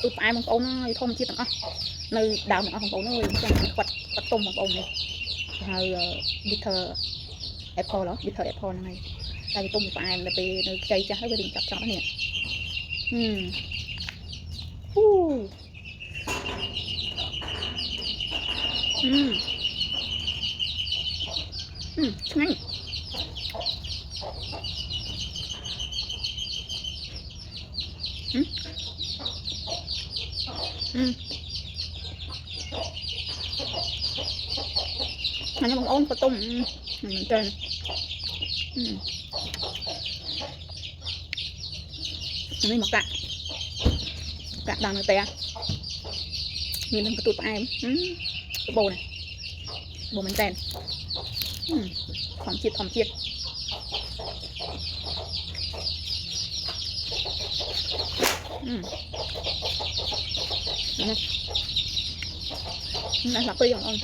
ตูดปลายมองโป้น้อยทมชีต่างอ่ะในดาวมองโป้น้อยจังขวัดต้มมองโป้เนี่ยให้บิทเทอร์แอปเปิลเหรอบิทเทอร์แอปเปิลนั่นไงแต่ต้มปลายมันไปในใจจะให้ไปดึงจับจับเนี่ยฮู้ใช่มันยังมองโอ้นก็ต้มเหมือนกันมันไม่หมกกะดังเลยแต่มีเรื่องกระตุ้นปลายโบเนี่ยโบมันแตนหอมเจียดหอมเจียดนี่หลักเปรี้ยวอ่อน